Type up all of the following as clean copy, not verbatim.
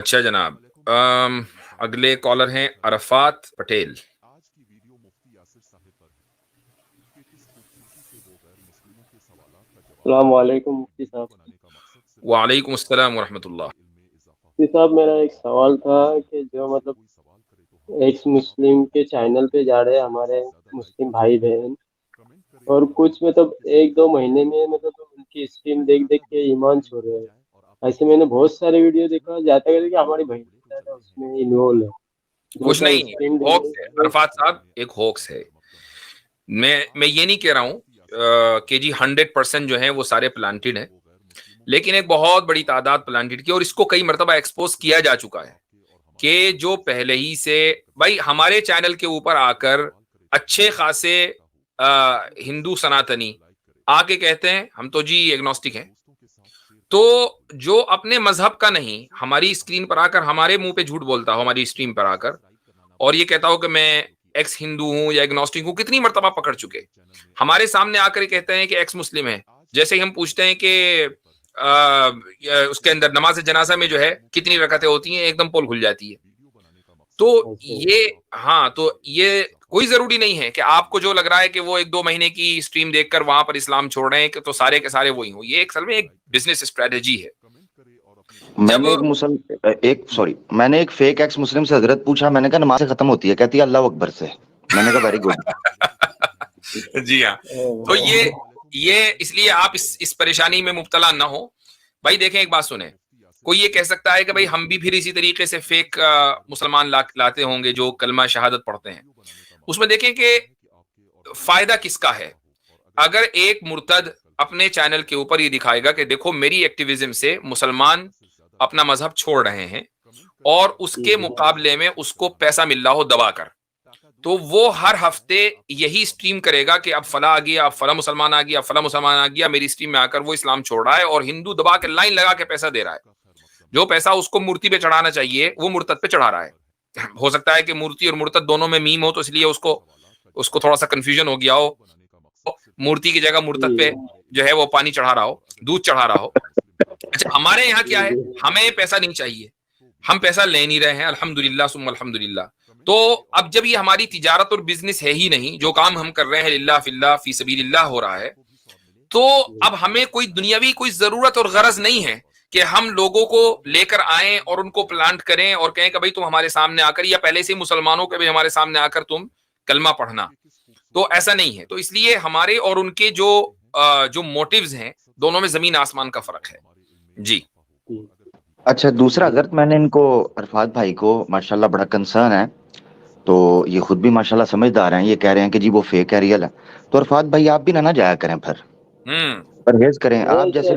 اچھا جناب، اگلے کالر ہیں عرفات پٹیل. السلام علیکم مفتی صاحب. وعلیکم السلام ورحمۃ اللہ. مفتی صاحب میرا ایک سوال تھا کہ جو مطلب ایکس مسلم کے چینل پہ جا رہے ہمارے مسلم بھائی بہن، اور کچھ مطلب ایک دو مہینے میں مطلب ان کی اسٹریم دیکھ دیکھ کے ایمان چھوڑ رہے ہیں. ایسے میں نے بہت سارے ویڈیو دیکھا، جاتا کہ ہماری بہن زیادہ اس میں انوالو ہے. دو کچھ چار نہیں، اسٹریم ہوکس ہے عرفات صاحب، ایک ہوکس ہے. میں یہ نہیں کہہ رہا ہوں کہ جی 100% جو ہیں وہ سارے پلانٹڈ ہیں، لیکن ایک بہت بڑی تعداد پلانٹڈ کی، اور اس کو کئی مرتبہ ایکسپوز کیا جا چکا ہے کہ جو پہلے ہی سے بھائی ہمارے چینل کے اوپر آ کر اچھے خاصے ہندو سناتنی آ کے کہتے ہیں ہم تو جی ایگنوسٹک ہیں. تو جو اپنے مذہب کا نہیں ہماری اسکرین پر آ کر ہمارے منہ پہ جھوٹ بولتا ہو، ہماری اسٹریم پر آ کر، اور یہ کہتا ہو کہ میں ایکس ہندو ہوں یا ایگنوسٹک ہوں، کتنی مرتبہ پکڑ چکے. ہمارے سامنے آ کر کہتے ہیں کہ ایکس مسلم ہے. جیسے ہی ہم پوچھتے ہیں کہ اس کے اندر نماز جنازہ میں جو ہے کتنی رکعتیں ہوتی ہیں، ایک دم پول کھل جاتی ہے. تو یہ کوئی ضروری نہیں ہے کہ آپ کو جو لگ رہا ہے کہ وہ ایک دو مہینے کی اسٹریم دیکھ کر وہاں پر اسلام چھوڑ رہے ہیں کہ تو سارے کے سارے وہی ہوں. یہ اصل میں ایک بزنس اسٹریٹجی ہے. میں نے ایک فیک ایکس مسلم سے حضرت پوچھا، میں نے کہا نماز ختم ہوتی ہے، کہتی ہے اللہ اکبر سے. میں نے کہا ویری گڈ. جی ہاں، تو یہ اس لیے آپ اس پریشانی میں مبتلا نہ ہو. بھائی دیکھیں، ایک بات سنیں، کوئی یہ کہہ سکتا ہے کہ بھائی ہم بھی پھر اسی طریقے سے فیک مسلمان لاتے ہوں گے جو کلمہ شہادت پڑھتے ہیں. اس میں دیکھیں کہ فائدہ کس کا ہے. اگر ایک مرتد اپنے چینل کے اوپر یہ دکھائے گا کہ دیکھو میری ایکٹیویزم سے مسلمان اپنا مذہب چھوڑ رہے ہیں، اور اس کے مقابلے میں اس کو پیسہ مل رہا ہو دبا کر، تو وہ ہر ہفتے یہی اسٹریم کرے گا کہ اب فلاں آ گیا، اب فلاں مسلمان آ گیا، اب فلاں مسلمان آ گیا، میری اسٹریم میں آ کر وہ اسلام چھوڑ رہا ہے اور ہندو دبا کے لائن لگا کے پیسہ دے رہا ہے. جو پیسہ اس کو مورتی پہ چڑھانا چاہیے وہ مرتد پہ چڑھا رہا ہے. ہو سکتا ہے کہ مورتی اور مرتد دونوں میں میم ہو، تو اس لیے اس کو تھوڑا سا کنفیوژن ہو گیا ہو، مورتی کی جگہ مرتد پہ جو ہے وہ پانی چڑھا رہا ہو، دودھ چڑھا رہا ہو. اچھا، ہمارے یہاں کیا ہے، ہمیں پیسہ نہیں چاہیے، ہم پیسہ لے نہیں رہے ہیں، الحمدللہ ثم الحمدللہ. تو اب جب یہ ہماری تجارت اور بزنس ہے ہی نہیں، جو کام ہم کر رہے ہیں للہ فی اللہ فی سبیل اللہ ہو رہا ہے، تو اب ہمیں کوئی دنیاوی کوئی ضرورت اور غرض نہیں ہے کہ ہم لوگوں کو لے کر آئیں اور ان کو پلانٹ کریں اور کہیں کہ بھائی تم ہمارے سامنے آ کر، یا پہلے سے مسلمانوں کے بھی ہمارے سامنے آ کر تم کلمہ پڑھنا. تو ایسا نہیں ہے. تو اس لیے ہمارے اور ان کے جو موٹیوز ہیں، دونوں میں زمین آسمان کا فرق ہے. جی اچھا، دوسرا حضرت میں نے ان کو عرفات بھائی کو ماشاءاللہ بڑا کنسرن ہے، تو یہ خود بھی ماشاءاللہ سمجھدار ہیں، یہ کہہ رہے ہیں کہ جی وہ فیک ہے ریئل ہے. تو عرفات بھائی آپ بھی نہ جایا کریں، پھر پرہیز کریں. آپ جیسے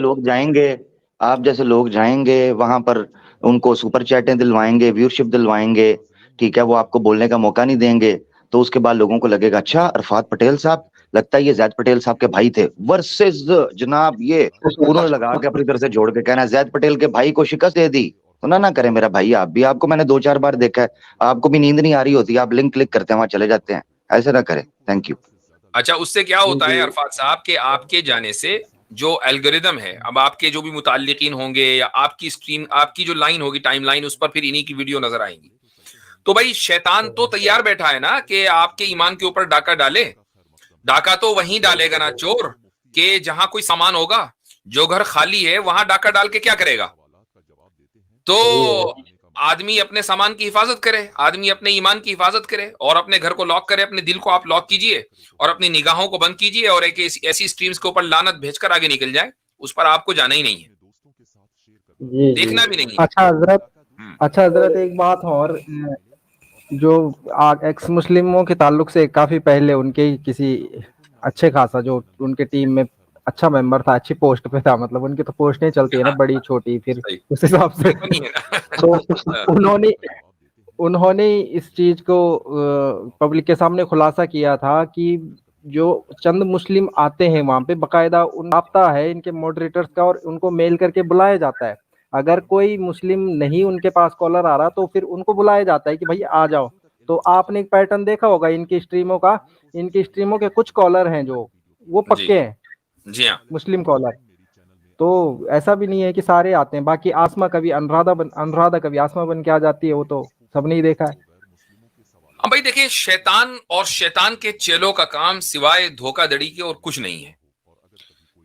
لوگ جائیں گے وہاں پر، ان کو سپر چیٹیں دلوائیں گے، ویورشپ دلوائیں گے، ٹھیک ہے، وہ آپ کو بولنے کا موقع نہیں دیں گے، تو اس کے بعد لوگوں کو لگے گا اچھا عرفات پٹیل صاحب، لگتا ہے یہ زید پٹیل صاحب کے بھائی تھے ورسز جناب یہ. انہوں نے لگا کے اپنی طرف سے جوڑ کے کہنا ہے زید پٹیل کے بھائی کو شکست دے دی. تو نہ کریں میرا بھائی، آپ بھی، آپ کو میں نے 2-4 بار دیکھا ہے، آپ کو بھی نیند نہیں آ رہی ہوتی، آپ لنک کلک کرتے ہیں وہاں چلے جاتے ہیں، ایسے نہ کریں. Thank you. اچھا، اس سے کیا ہوتا ہے عرفات صاحب کہ آپ کے جانے سے جو الگوریدم ہے، اب آپ کے جو بھی متعلقین ہوں گے یا آپ کی اسٹریم، آپ کی جو لائن ہوگی، ٹائم لائن، اس پر پھر انہی کی ویڈیو نظر آئیں گی. تو بھائی شیطان تو تیار بیٹھا ہے نا کہ آپ کے ایمان کے اوپر ڈاکہ ڈالے. ڈاکہ تو وہیں ڈالے گا نا چور، کہ جہاں کوئی سامان ہوگا. جو گھر خالی ہے وہاں ڈاکہ ڈال کے کیا کرے گا؟ تو آدمی اپنے سامان کی حفاظت کرے، آدمی اپنے ایمان کی حفاظت کرے، اور اپنے گھر کو لاک کرے. اپنے دل کو آپ لاک کیجئے اور اپنی نگاہوں کو بند کیجئے، اور ایک ایسی اسٹریمز کے اوپر لعنت بھیج کر آگے نکل جائے. اس پر آپ کو جانا ہی نہیں ہے، دیکھنا بھی نہیں ہے. اچھا حضرت ایک بات اور، جو ایکس مسلموں کے تعلق سے کافی پہلے ان کے کسی اچھے خاصا جو ان کے ٹیم میں اچھا ممبر تھا، اچھی پوسٹ پہ تھا، مطلب ان کی تو پوسٹیں چلتی ہے نا بڑی چھوٹی، پھر صحیح، اس حساب سے تو انہوں نے اس چیز کو پبلک کے سامنے خلاصہ کیا تھا کہ جو چند مسلم آتے ہیں وہاں پہ باقاعدہ رابطہ ہے ان کے ماڈریٹرز کا، اور ان کو میل کر کے بلایا جاتا ہے. اگر کوئی مسلم نہیں ان کے پاس کالر آ رہا تو پھر ان کو بلایا جاتا ہے کہ بھائی آ جاؤ. تو آپ نے ایک پیٹرن دیکھا ہوگا ان کی اسٹریموں کا، ان کی اسٹریموں کے کچھ کالر ہیں جو وہ جی پکے ہیں جی ہاں، مسلم کالر. تو ایسا بھی نہیں ہے کہ سارے آتے ہیں. باقی آسما کبھی انرادہ کبھی آسما بن کے آ جاتی ہے, وہ تو سب نے ہی دیکھا ہے. ہاں بھائی دیکھیں, شیطان اور شیطان کے چیلوں کا کام سوائے دھوکہ دڑی کے اور کچھ نہیں ہے.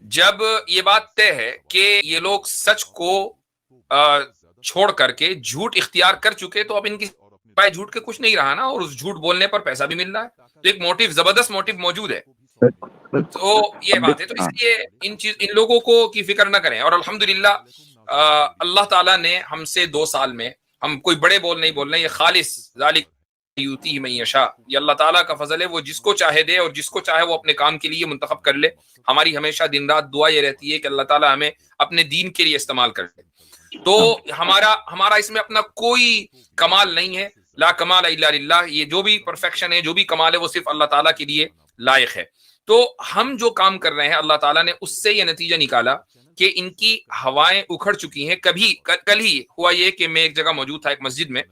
جب یہ بات طے ہے کہ یہ لوگ سچ کو چھوڑ کر کے جھوٹ اختیار کر چکے, تو اب ان کی سوائے جھوٹ کے کچھ نہیں رہا نا, اور اس جھوٹ بولنے پر پیسہ بھی مل رہا ہے, تو ایک موٹیو, زبردست موٹیو موجود ہے. تو یہ بات ہے, تو اس لیے ان لوگوں کو کی فکر نہ کریں. اور الحمدللہ اللہ تعالیٰ نے ہم سے 2 سال میں, ہم کوئی بڑے بول نہیں بول رہے, یہ خالص ذالک یؤتیہ من یشاء, یہ اللہ تعالیٰ کا فضل ہے, وہ جس کو چاہے دے اور جس کو چاہے وہ اپنے کام کے لیے منتخب کر لے. ہماری ہمیشہ دن رات دعا یہ رہتی ہے کہ اللہ تعالیٰ ہمیں اپنے دین کے لیے استعمال کر لے. تو ہمارا اس میں اپنا کوئی کمال نہیں ہے, لا کمال الا للہ. یہ جو بھی پرفیکشن ہے, جو بھی کمال ہے, وہ صرف اللہ تعالیٰ کے لیے لائق ہے. تو ہم جو کام کر رہے ہیں, اللہ تعالیٰ نے اس سے یہ نتیجہ نکالا کہ ان کی ہوائیں اکھڑ چکی ہیں. کل ہی ہوا یہ کہ میں ایک جگہ موجود تھا, ایک مسجد میں,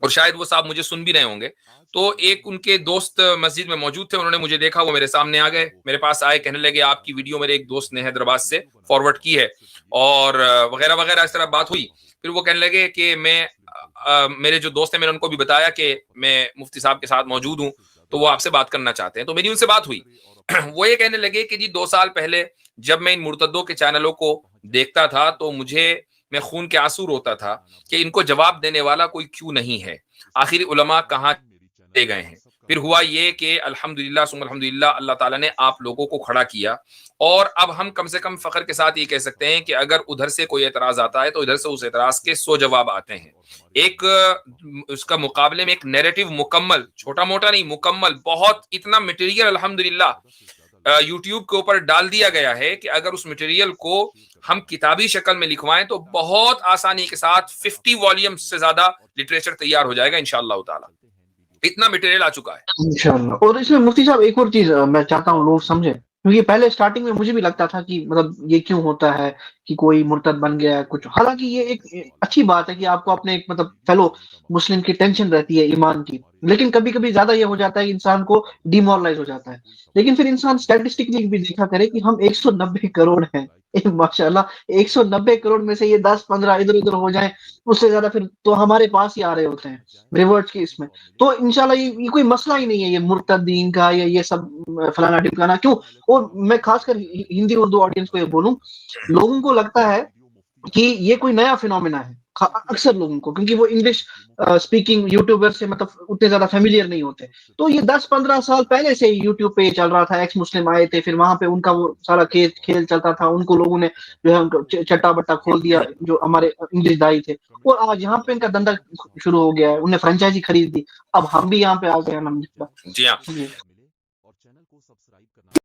اور شاید وہ صاحب مجھے سن بھی رہے ہوں گے. تو ایک ان کے دوست مسجد میں موجود تھے, انہوں نے مجھے دیکھا, وہ میرے سامنے آ گئے, میرے پاس آئے, کہنے لگے آپ کی ویڈیو میرے ایک دوست نے حیدرآباد سے فارورڈ کی ہے, اور وغیرہ وغیرہ, اس طرح بات ہوئی. پھر وہ کہنے لگے کہ میرے جو دوست ہیں, میں نے ان کو بھی بتایا کہ میں مفتی صاحب کے ساتھ موجود ہوں, تو وہ آپ سے بات کرنا چاہتے ہیں. تو میری ان سے بات ہوئی. وہ یہ کہنے لگے کہ جی 2 سال پہلے جب میں ان مرتدوں کے چینلوں کو دیکھتا تھا تو میں خون کے آنسو روتا تھا کہ ان کو جواب دینے والا کوئی کیوں نہیں ہے, آخر علماء کہاں لے گئے ہیں. پھر ہوا یہ کہ الحمدللہ ثم الحمدللہ اللہ تعالیٰ نے آپ لوگوں کو کھڑا کیا, اور اب ہم کم سے کم فخر کے ساتھ یہ کہہ سکتے ہیں کہ اگر ادھر سے کوئی اعتراض آتا ہے تو ادھر سے اس اعتراض کے 100 جواب آتے ہیں. ایک اس کا مقابلے میں ایک نیریٹو مکمل, چھوٹا موٹا نہیں, مکمل, بہت اتنا مٹیریل الحمدللہ یوٹیوب کے اوپر ڈال دیا گیا ہے کہ اگر اس مٹیریل کو ہم کتابی شکل میں لکھوائیں تو بہت آسانی کے ساتھ 50 والیومز سے زیادہ لٹریچر تیار ہو جائے گا انشاءاللہ تعالی. اتنا مٹیریل آ چکا ہے انشاءاللہ. اور اس میں مفتی صاحب ایک اور چیز میں چاہتا ہوں لوگ سمجھیں, کیونکہ پہلے سٹارٹنگ میں مجھے بھی لگتا تھا کہ مطلب یہ کیوں ہوتا ہے کہ کوئی مرتد بن گیا ہے کچھ, حالانکہ یہ ایک اچھی بات ہے کہ آپ کو اپنے ایک مطلب فیلو مسلم کی ٹینشن رہتی ہے ایمان کی, لیکن کبھی کبھی زیادہ یہ ہو جاتا ہے کہ انسان کو ڈیمورلائز ہو جاتا ہے. لیکن پھر انسان اسٹیٹسٹکلی بھی دیکھا کرے کہ ہم 190 کروڑ ہیں, ماشاءاللہ 190 کروڑ میں سے یہ 10-15 ادھر ادھر ہو جائیں, اس سے زیادہ پھر تو ہمارے پاس ہی آ رہے ہوتے ہیں ریورٹ کی اس میں. تو انشاءاللہ یہ کوئی مسئلہ ہی نہیں ہے یہ مرتدین کا یا یہ سب فلانا ڈھمکانا کیوں. اور میں خاص کر ہندی اردو آڈینس کو یہ بولوں, لوگوں کو لگتا ہے کہ یہ کوئی نیا فینومینا ہے, اکثر لوگوں کو, کیونکہ وہ انگلش اسپیکنگ یوٹیوبر سے مطلب اتنے زیادہ فیملیئر نہیں ہوتے. تو یہ 10-15 سال پہلے سے یوٹیوب پہ چل رہا تھا, ایکس مسلم آئے تھے, پھر وہاں پہ ان کا وہ سارا کھیل چلتا تھا, ان کو لوگوں نے جو ہے چٹا بٹا کھول دیا جو ہمارے انگلش دائی تھے, اور آج یہاں پہ ان کا دھندا شروع ہو گیا ہے, انہیں فرنچائزی خرید دی, اب ہم بھی یہاں پہ آ گئے. جی ہاں.